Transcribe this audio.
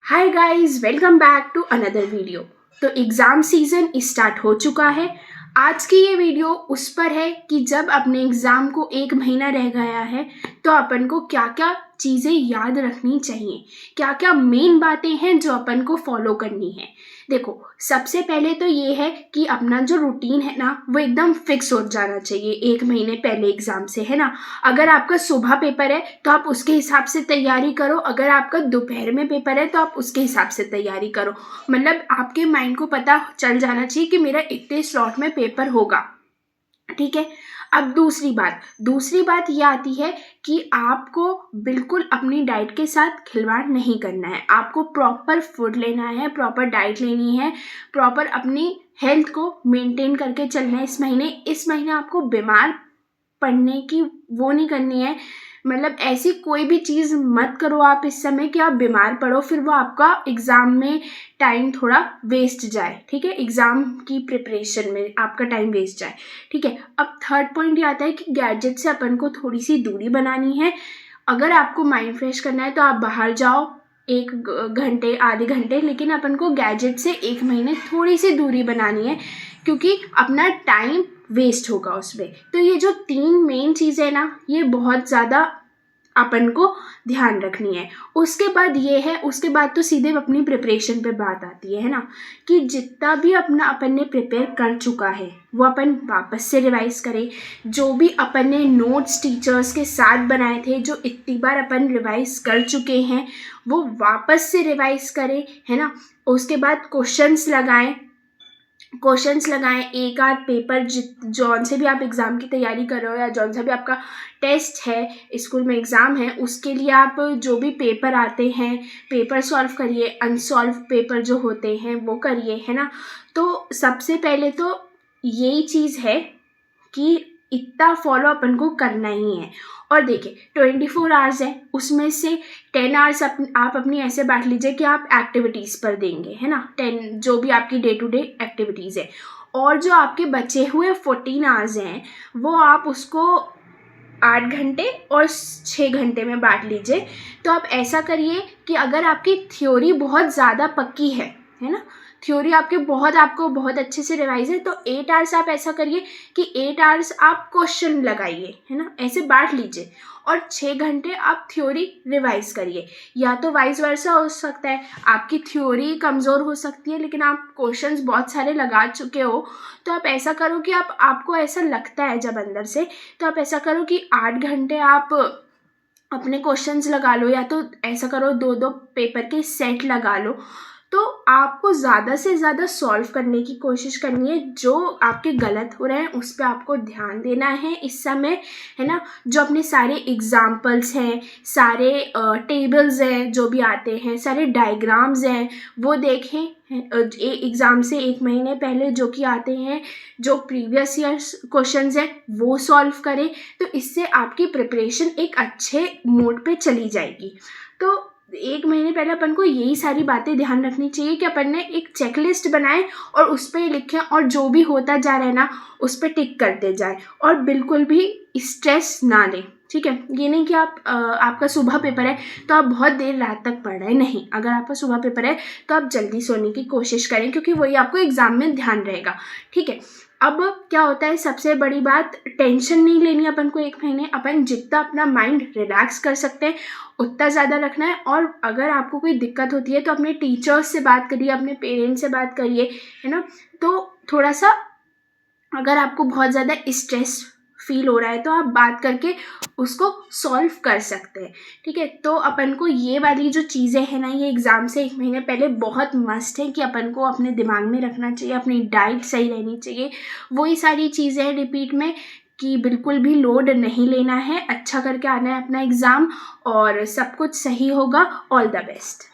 Hi guys, welcome back to another video. तो exam season start हो चुका है। आज की ये वीडियो उस पर है कि जब अपने एग्ज़ाम को 1 महीना रह गया है तो अपन को क्या क्या चीज़ें याद रखनी चाहिए, क्या क्या मेन बातें हैं जो अपन को फॉलो करनी है। देखो, सबसे पहले तो ये है कि अपना जो रूटीन है ना वो एकदम फिक्स हो जाना चाहिए 1 महीने पहले एग्ज़ाम से, है ना। अगर आपका सुबह पेपर है तो आप उसके हिसाब से तैयारी करो, अगर आपका दोपहर में पेपर है तो आप उसके हिसाब से तैयारी करो। मतलब आपके माइंड को पता चल जाना चाहिए कि मेरा इतने स्लॉट में पेपर होगा, ठीक है। अब दूसरी बात ये आती है कि आपको बिल्कुल अपनी डाइट के साथ खिलवाड़ नहीं करना है। आपको प्रॉपर फूड लेना है, प्रॉपर डाइट लेनी है, प्रॉपर अपनी हेल्थ को मेंटेन करके चलना है। इस महीने आपको बीमार पढ़ने की वो नहीं करनी है। मतलब ऐसी कोई भी चीज़ मत करो आप इस समय कि आप बीमार पड़ो, फिर वो आपका एग्ज़ाम में टाइम थोड़ा वेस्ट जाए, ठीक है। एग्ज़ाम की प्रिपरेशन में आपका टाइम वेस्ट जाए, ठीक है। अब थर्ड पॉइंट ये आता है कि गैजेट से अपन को थोड़ी सी दूरी बनानी है। अगर आपको माइंड फ्रेश करना है तो आप बाहर जाओ 1 घंटे आधे घंटे, लेकिन अपन को गैजेट से 1 महीने थोड़ी सी दूरी बनानी है क्योंकि अपना टाइम वेस्ट होगा उसमें। तो ये जो 3 मेन चीज़ें हैं ना, ये बहुत ज़्यादा अपन को ध्यान रखनी है। उसके बाद तो सीधे अपनी प्रिपरेशन पे बात आती है ना, कि जितना भी अपन ने प्रिपेयर कर चुका है वो अपन वापस से रिवाइज करें। जो भी अपन ने नोट्स टीचर्स के साथ बनाए थे, जो इतनी बार अपन रिवाइज कर चुके हैं, वो वापस से रिवाइज करें, है ना। उसके बाद क्वेश्चंस लगाएं। एक आध पेपर जौन से भी आप एग्ज़ाम की तैयारी कर रहे हो या जौन सा भी आपका टेस्ट है, स्कूल में एग्ज़ाम है, उसके लिए आप जो भी पेपर आते हैं पेपर सॉल्व करिए। अनसॉल्व पेपर जो होते हैं वो करिए, है ना। तो सबसे पहले तो यही चीज़ है कि इतना फॉलो अपन को करना ही है। और देखिए 24 आवर्स है, उसमें से 10 आवर्स आप अपनी ऐसे बांट लीजिए कि आप एक्टिविटीज़ पर देंगे, है ना। 10 जो भी आपकी डे टू डे एक्टिविटीज़ है, और जो आपके बचे हुए 14 आवर्स हैं वो आप उसको 8 घंटे और 6 घंटे में बांट लीजिए। तो आप ऐसा करिए कि अगर आपकी थ्योरी बहुत ज़्यादा पक्की है ना, थ्योरी आपको बहुत अच्छे से रिवाइज है, तो 8 आवर्स आप ऐसा करिए कि 8 आवर्स आप क्वेश्चन लगाइए, है ना, ऐसे बांट लीजिए। और 6 घंटे आप थ्योरी रिवाइज करिए। या तो वाइस वर्सा हो सकता है, आपकी थ्योरी कमज़ोर हो सकती है लेकिन आप क्वेश्चंस बहुत सारे लगा चुके हो, तो आप ऐसा करो कि आपको ऐसा लगता है जब अंदर से, तो आप ऐसा करो कि 8 घंटे आप अपने क्वेश्चंस लगा लो, या तो ऐसा करो 2-2 पेपर के सेट लगा लो। तो आपको ज़्यादा से ज़्यादा सॉल्व करने की कोशिश करनी है। जो आपके गलत हो रहे हैं उस पर आपको ध्यान देना है इस समय, है ना। जो अपने सारे एग्जाम्पल्स हैं, सारे टेबल्स हैं जो भी आते हैं, सारे डायग्राम्स हैं, वो देखें। एग्ज़ाम से 1 महीने पहले जो कि आते हैं, जो प्रीवियस ईयर्स क्वेश्चंस हैं वो सॉल्व करें। तो इससे आपकी प्रिपरेशन एक अच्छे मोड पे चली जाएगी। तो 1 महीने पहले अपन को यही सारी बातें ध्यान रखनी चाहिए कि अपन ने एक चेकलिस्ट बनाए और उस पर लिखें, और जो भी होता जा रहा है ना उस पर टिक करते जाए, और बिल्कुल भी स्ट्रेस ना लें, ठीक है। ये नहीं कि आपका सुबह पेपर है तो आप बहुत देर रात तक पढ़ रहे हैं, नहीं। अगर आपका सुबह पेपर है तो आप जल्दी सोने की कोशिश करें, क्योंकि वही आपको एग्ज़ाम में ध्यान रहेगा, ठीक है। अब क्या होता है, सबसे बड़ी बात, टेंशन नहीं लेनी अपन को 1 महीने। अपन जितना अपना माइंड रिलैक्स कर सकते हैं उतना ज़्यादा रखना है। और अगर आपको कोई दिक्कत होती है तो अपने टीचर्स से बात करिए, अपने पेरेंट्स से बात करिए, है ना। तो थोड़ा सा अगर आपको बहुत ज़्यादा स्ट्रेस फील हो रहा है तो आप बात करके उसको सॉल्व कर सकते हैं, ठीक है। तो अपन को ये वाली जो चीज़ें हैं ना, ये एग्ज़ाम से 1 महीने पहले बहुत मस्ट है कि अपन को अपने दिमाग में रखना चाहिए। अपनी डाइट सही रहनी चाहिए, वही सारी चीज़ें हैं रिपीट में, कि बिल्कुल भी लोड नहीं लेना है, अच्छा करके आना है अपना एग्ज़ाम, और सब कुछ सही होगा। All the best.